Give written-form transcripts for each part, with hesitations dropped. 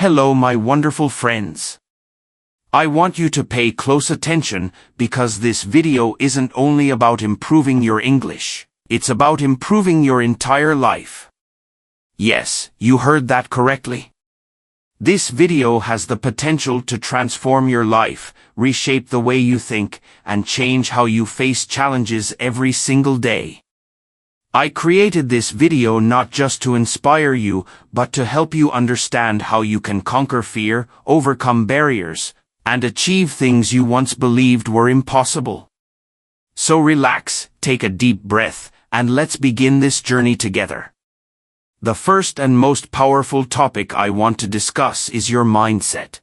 Hello, my wonderful friends. I want you to pay close attention because this video isn't only about improving your English, it's about improving your entire life. Yes, you heard that correctly. This video has the potential to transform your life, reshape the way you think, and change how you face challenges every single day. I created this video not just to inspire you, but to help you understand how you can conquer fear, overcome barriers, and achieve things you once believed were impossible. So relax, take a deep breath, and let's begin this journey together. The first and most powerful topic I want to discuss is your mindset.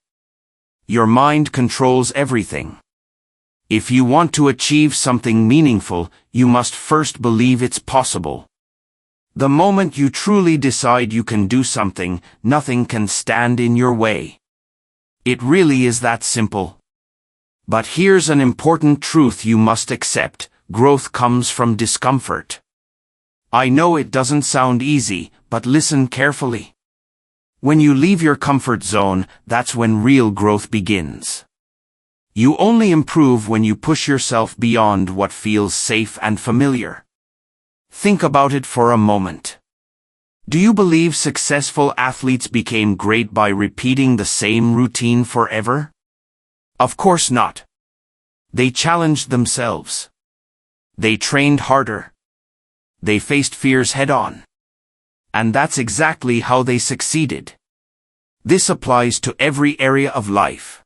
Your mind controls everything. If you want to achieve something meaningful, you must first believe it's possible. The moment you truly decide you can do something, nothing can stand in your way. It really is that simple. But here's an important truth you must accept: growth comes from discomfort. I know it doesn't sound easy, but listen carefully. When you leave your comfort zone, that's when real growth begins. You only improve when you push yourself beyond what feels safe and familiar. Think about it for a moment. Do you believe successful athletes became great by repeating the same routine forever? Of course not. They challenged themselves. They trained harder. They faced fears head-on. And that's exactly how they succeeded. This applies to every area of life.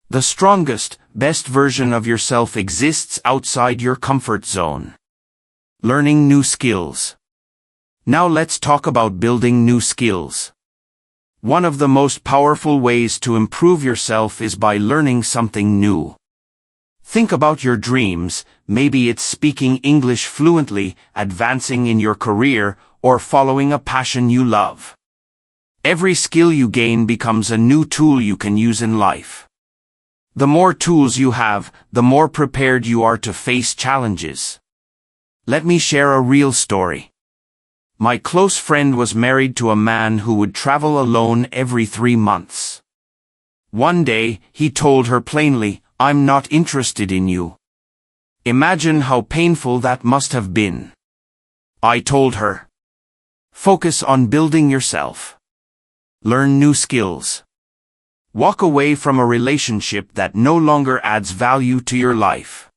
The strongest, best version of yourself exists outside your comfort zone. Learning new skills. Now let's talk about building new skills. One of the most powerful ways to improve yourself is by learning something new. Think about your dreams. Maybe it's speaking English fluently, advancing in your career, or following a passion you love. Every skill you gain becomes a new tool you can use in life. The more tools you have, the more prepared you are to face challenges. Let me share a real story. My close friend was married to a man who would travel alone every 3 months. One day, he told her plainly, "I'm not interested in you." Imagine how painful that must have been. I told her, "Focus on building yourself. Learn new skills. Walk away from a relationship that no longer adds value to your life."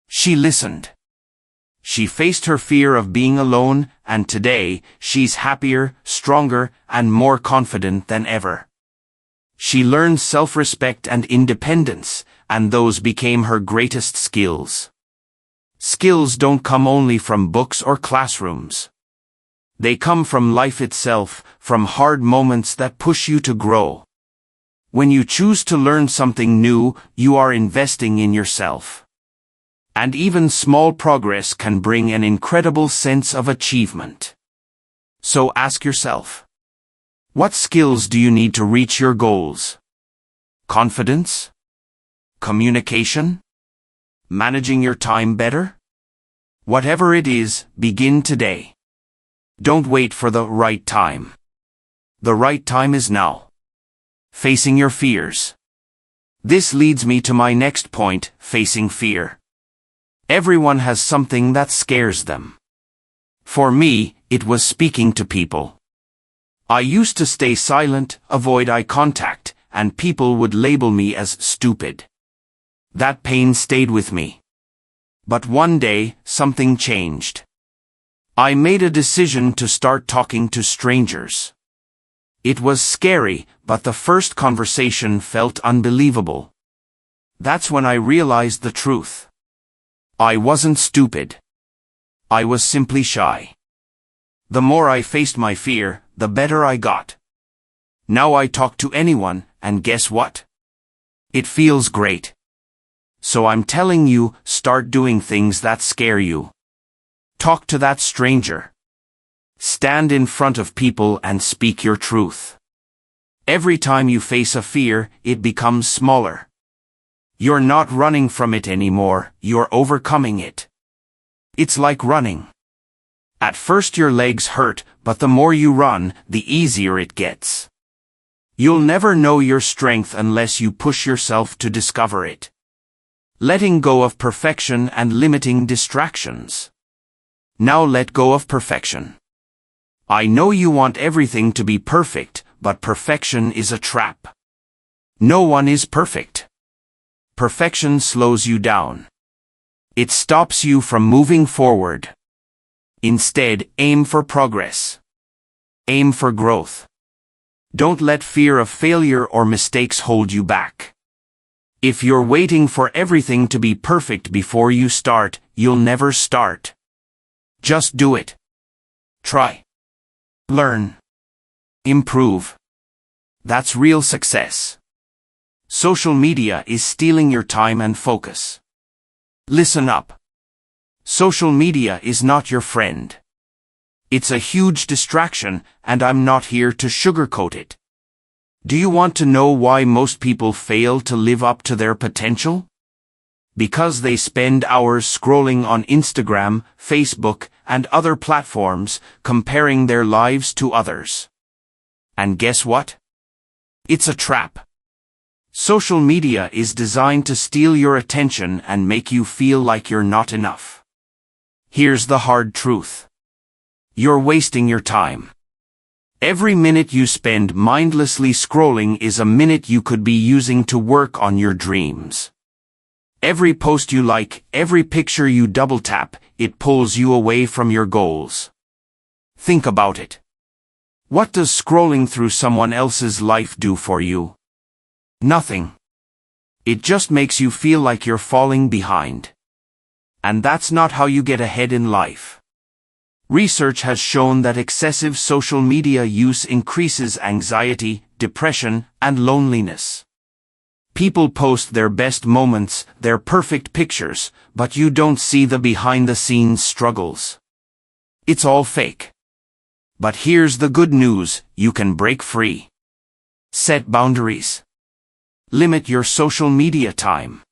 She listened. She faced her fear of being alone, and today, she's happier, stronger, and more confident than ever. She learned self-respect and independence, and those became her greatest skills. Skills don't come only from books or classrooms. They come from life itself, from hard moments that push you to grow. When you choose to learn something new, you are investing in yourself. And even small progress can bring an incredible sense of achievement. So ask yourself, what skills do you need to reach your goals? Confidence? Communication? Managing your time better? Whatever it is, begin today. Don't wait for the right time. The right time is now. Facing your fears. This leads me to my next point: facing fear. Everyone has something that scares them. For me, it was speaking to people. I used to stay silent, avoid eye contact, and people would label me as stupid. That pain stayed with me. But one day, something changed. I made a decision to start talking to strangers. It was scary, but the first conversation felt unbelievable. That's when I realized the truth. I wasn't stupid. I was simply shy. The more I faced my fear, the better I got. Now I talk to anyone, and guess what? It feels great. So I'm telling you, start doing things that scare you. Talk to that stranger. Stand in front of people and speak your truth. Every time you face a fear, it becomes smaller. You're not running from it anymore, you're overcoming it. It's like running. At first your legs hurt, but the more you run, the easier it gets. You'll never know your strength unless you push yourself to discover it. Letting go of perfection and limiting distractions. Now let go of perfection. I know you want everything to be perfect, but perfection is a trap. No one is perfect. Perfection slows you down. It stops you from moving forward. Instead, aim for progress. Aim for growth. Don't let fear of failure or mistakes hold you back. If you're waiting for everything to be perfect before you start, you'll never start. Just do it. Try. Learn. Improve. That's real success. Social media is stealing your time and focus. Listen up. Social media is not your friend. It's a huge distraction, and I'm not here to sugarcoat it. Do you want to know why most people fail to live up to their potential? Because they spend hours scrolling on Instagram, Facebook, and other platforms, comparing their lives to others. And guess what? It's a trap. Social media is designed to steal your attention and make you feel like you're not enough. Here's the hard truth. You're wasting your time. Every minute you spend mindlessly scrolling is a minute you could be using to work on your dreams. Every post you like, every picture you double tap, it pulls you away from your goals. Think about it. What does scrolling through someone else's life do for you? Nothing. It just makes you feel like you're falling behind. And that's not how you get ahead in life. Research has shown that excessive social media use increases anxiety, depression, and loneliness. People post their best moments, their perfect pictures, but you don't see the behind-the-scenes struggles. It's all fake. But here's the good news, you can break free. Set boundaries. Limit your social media time.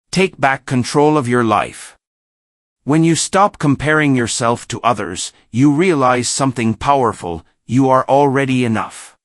Take back control of your life. When you stop comparing yourself to others, you realize something powerful: you are already enough.